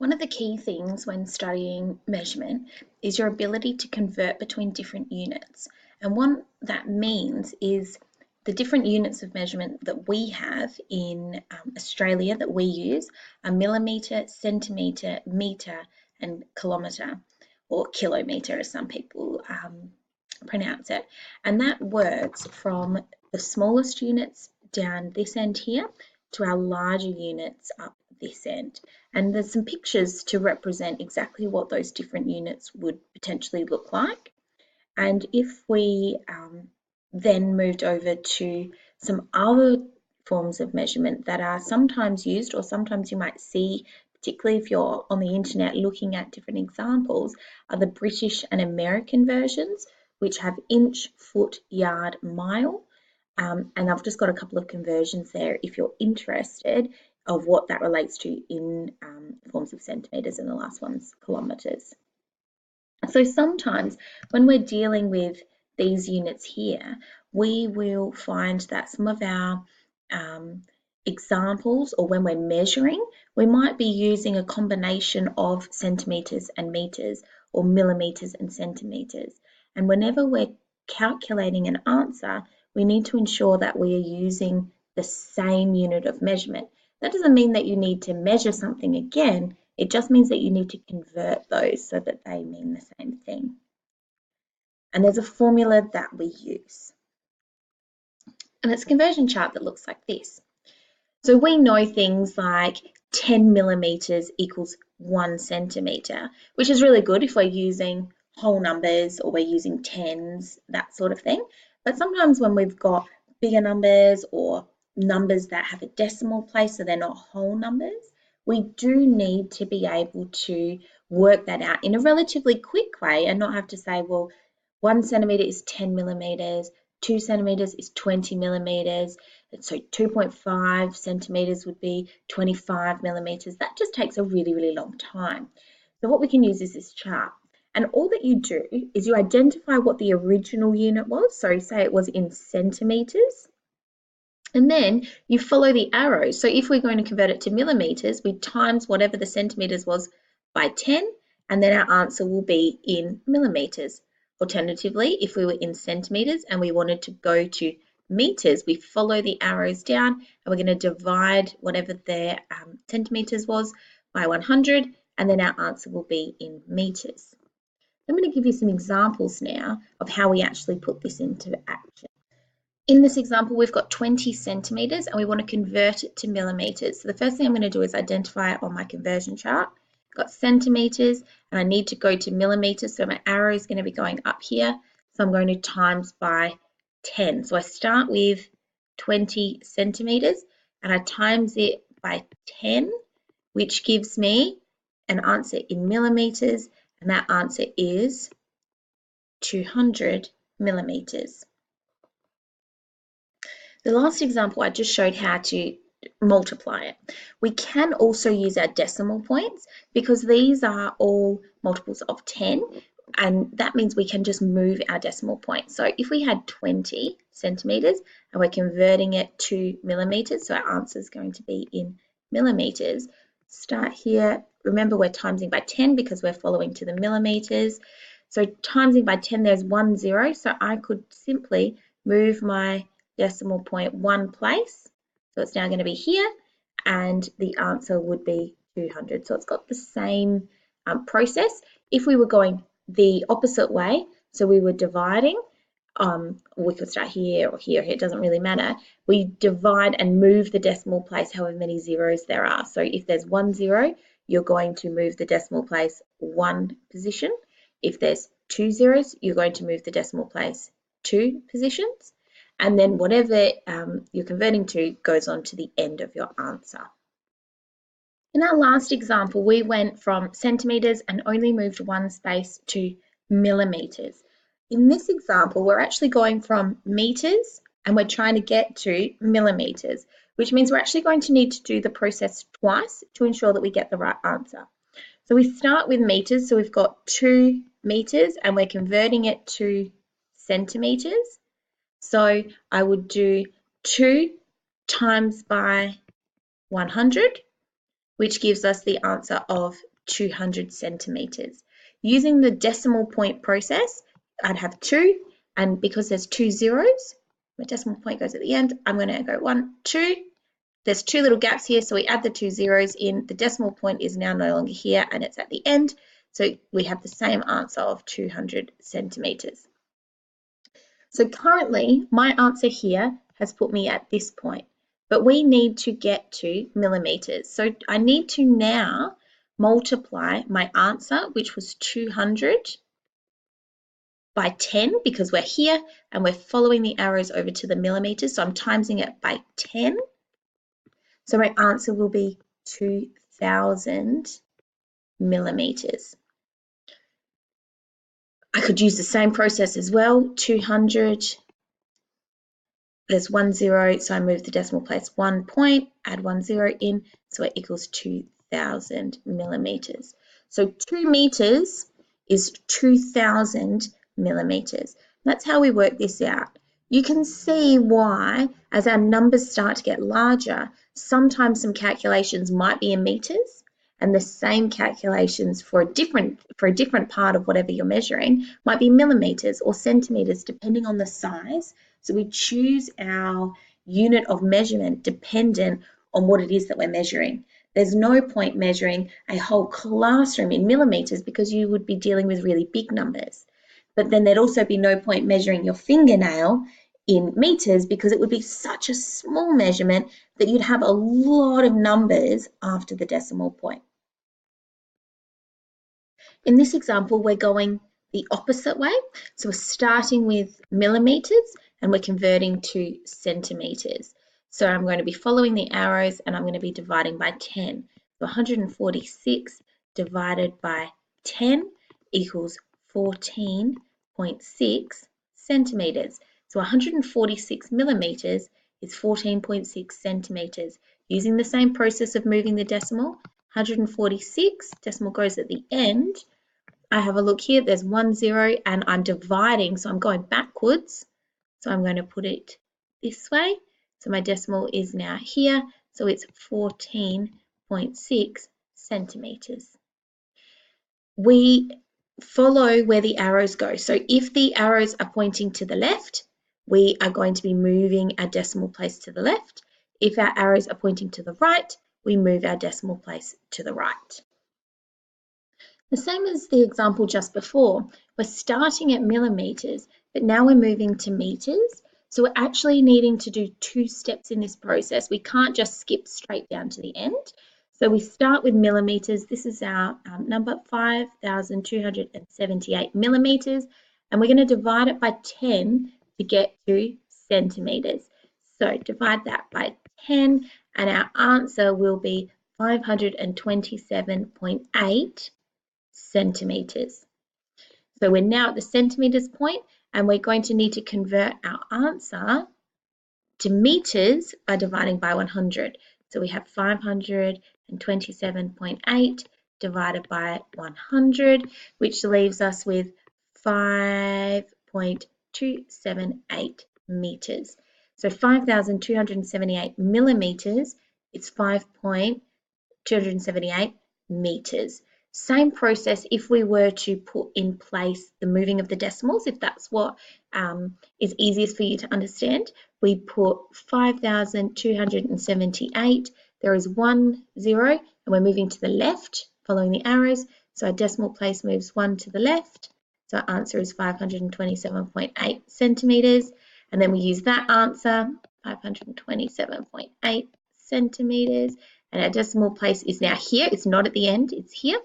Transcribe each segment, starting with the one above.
One of the key things when studying measurement is your ability to convert between different units. And what that means is the different units of measurement that we have in Australia that we use are millimetre, centimetre, metre, and kilometre, or kilometre as some people pronounce it. And that works from the smallest units down this end here to our larger units up this end. And there's some pictures to represent exactly what those different units would potentially look like. And if we then moved over to some other forms of measurement that are sometimes used, or sometimes you might see, particularly if you're on the internet looking at different examples, are the British and American versions, which have inch, foot, yard, mile. And I've just got a couple of conversions there if you're interested of what that relates to in forms of centimetres, and the last one's kilometres. So sometimes when we're dealing with these units here, we will find that some of our examples, or when we're measuring, we might be using a combination of centimetres and metres, or millimetres and centimetres. And whenever we're calculating an answer, we need to ensure that we are using the same unit of measurement. That doesn't mean that you need to measure something again, it just means that you need to convert those so that they mean the same thing. And there's a formula that we use. And it's a conversion chart that looks like this. So we know things like 10 millimetres equals 1 centimetre, which is really good if we're using whole numbers or we're using tens, that sort of thing. But sometimes when we've got bigger numbers or numbers that have a decimal place, so they're not whole numbers, we do need to be able to work that out in a relatively quick way and not have to say, well, 1 centimetre is 10 millimetres, 2 centimetres is 20 millimetres, so 2.5 centimetres would be 25 millimetres. That just takes a really, really long time. So what we can use is this chart. And all that you do is you identify what the original unit was. So say it was in centimetres. And then you follow the arrows. So if we're going to convert it to millimetres, we times whatever the centimetres was by 10, and then our answer will be in millimetres. Alternatively, if we were in centimetres and we wanted to go to metres, we follow the arrows down and we're going to divide whatever their centimetres was by 100, and then our answer will be in metres. I'm going to give you some examples now of how we actually put this into action. In this example, we've got 20 centimetres and we want to convert it to millimetres. So the first thing I'm going to do is identify it on my conversion chart. I've got centimetres and I need to go to millimetres, so my arrow is going to be going up here. So I'm going to times by 10. So I start with 20 centimetres and I times it by 10, which gives me an answer in millimetres, and that answer is 200 millimetres. The last example, I just showed how to multiply it. We can also use our decimal points because these are all multiples of 10, and that means we can just move our decimal point. So if we had 20 centimetres and we're converting it to millimetres, so our answer is going to be in millimetres. Start here. Remember, we're timesing by 10 because we're following to the millimetres. So timesing by 10, there's 1 0. So I could simply move my decimal point one place. So it's now going to be here, and the answer would be 200. So it's got the same process. If we were going the opposite way, so we were dividing, we could start here or here, it doesn't really matter. We divide and move the decimal place however many zeros there are. So if there's 1 0, you're going to move the decimal place one position. If there's 2 zeros, you're going to move the decimal place 2 positions. And then whatever you're converting to goes on to the end of your answer. In our last example, we went from centimetres and only moved one space to millimetres. In this example, we're actually going from metres and we're trying to get to millimetres, which means we're actually going to need to do the process twice to ensure that we get the right answer. So we start with metres, so we've got 2 metres and we're converting it to centimetres. So I would do 2 times by 100, which gives us the answer of 200 centimeters. Using the decimal point process, I'd have 2, and because there's 2 zeros, my decimal point goes at the end, I'm going to go 1, 2. There's 2 little gaps here, so we add the 2 zeros in. The decimal point is now no longer here, and it's at the end. So we have the same answer of 200 centimeters. So currently, my answer here has put me at this point, but we need to get to millimeters. So I need to now multiply my answer, which was 200, by 10 because we're here and we're following the arrows over to the millimeters. So I'm timesing it by 10. So my answer will be 2,000 millimeters. I could use the same process as well. 200, there's 1 0, so I move the decimal place 1 point, add 1 0 in, so it equals 2,000 millimeters. So 2 meters is 2,000 millimeters. That's how we work this out. You can see why, as our numbers start to get larger, sometimes some calculations might be in meters, and the same calculations for a different part of whatever you're measuring might be millimeters or centimeters, depending on the size. So we choose our unit of measurement dependent on what it is that we're measuring. There's no point measuring a whole classroom in millimeters because you would be dealing with really big numbers. But then there'd also be no point measuring your fingernail in meters because it would be such a small measurement that you'd have a lot of numbers after the decimal point. In this example, we're going the opposite way. So we're starting with millimeters and we're converting to centimeters. So I'm going to be following the arrows and I'm going to be dividing by 10. So 146 divided by 10 equals 14.6 centimeters. So 146 millimeters is 14.6 centimeters. Using the same process of moving the decimal, 146, decimal goes at the end. I have a look here, there's 1 0 and I'm dividing, so I'm going backwards. So I'm going to put it this way. So my decimal is now here, so it's 14.6 centimeters. We follow where the arrows go. So if the arrows are pointing to the left, we are going to be moving our decimal place to the left. If our arrows are pointing to the right, we move our decimal place to the right. The same as the example just before, we're starting at millimeters, but now we're moving to meters. So we're actually needing to do 2 steps in this process. We can't just skip straight down to the end. So we start with millimeters. This is our number 5,278 millimeters, and we're going to divide it by 10 to get to centimeters. So divide that by 10 and our answer will be 527.8 centimeters. So we're now at the centimeters point and we're going to need to convert our answer to meters by dividing by 100. So we have 527.8 divided by 100, which leaves us with 5.278 meters. So 5,278 millimeters is 5.278 meters. Same process if we were to put in place the moving of the decimals, if that's what is easiest for you to understand. We put 5,278, there is 1 0, and we're moving to the left, following the arrows. So our decimal place moves 1 to the left. So our answer is 527.8 centimeters. And then we use that answer, 527.8 centimeters. And our decimal place is now here. It's not at the end, it's here.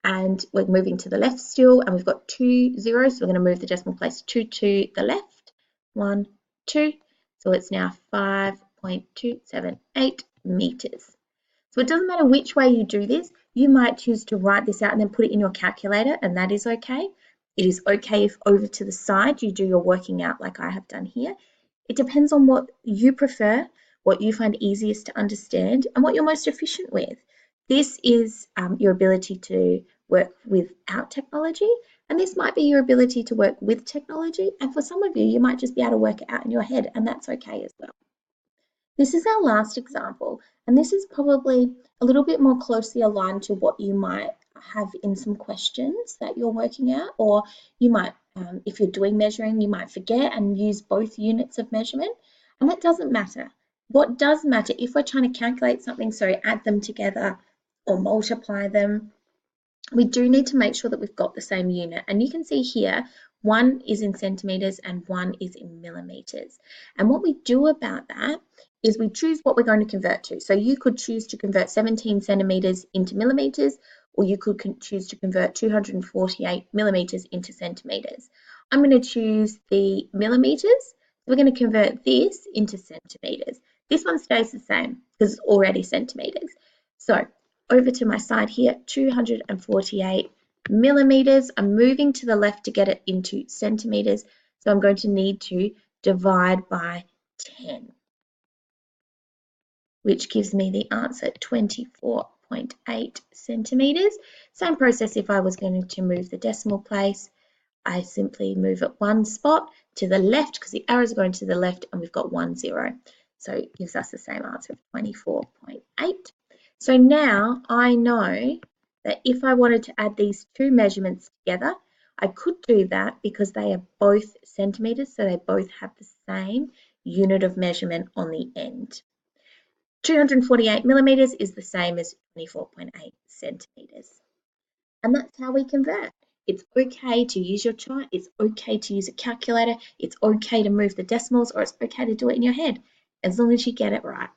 And we're moving to the left still, and we've got 2 zeros, so we're going to move the decimal place 2 to the left, 1, 2, so it's now 5.278 meters. So it doesn't matter which way you do this, you might choose to write this out and then put it in your calculator, and that is okay. It is okay if over to the side you do your working out like I have done here. It depends on what you prefer, what you find easiest to understand, and what you're most efficient with. This is your ability to work without technology, and this might be your ability to work with technology. And for some of you, you might just be able to work it out in your head, and that's okay as well. This is our last example, and this is probably a little bit more closely aligned to what you might have in some questions that you're working out, or you might, if you're doing measuring, you might forget and use both units of measurement, and that doesn't matter. What does matter if we're trying to calculate something, so add them together or multiply them, we do need to make sure that we've got the same unit. And you can see here, one is in centimeters and one is in millimeters. And what we do about that is we choose what we're going to convert to. So you could choose to convert 17 centimeters into millimeters, or you could choose to convert 248 millimeters into centimeters. I'm going to choose the millimeters. We're going to convert this into centimeters. This one stays the same because it's already centimeters. So over to my side here, 248 millimeters. I'm moving to the left to get it into centimeters. So I'm going to need to divide by 10, which gives me the answer 24.8 centimeters. Same process if I was going to move the decimal place. I simply move it one spot to the left because the arrows are going to the left and we've got 1 0. So it gives us the same answer of 24.8. So now I know that if I wanted to add these two measurements together, I could do that because they are both centimeters, so they both have the same unit of measurement on the end. 248 millimeters is the same as 24.8 centimeters. And that's how we convert. It's okay to use your chart, it's okay to use a calculator, it's okay to move the decimals, or it's okay to do it in your head, as long as you get it right.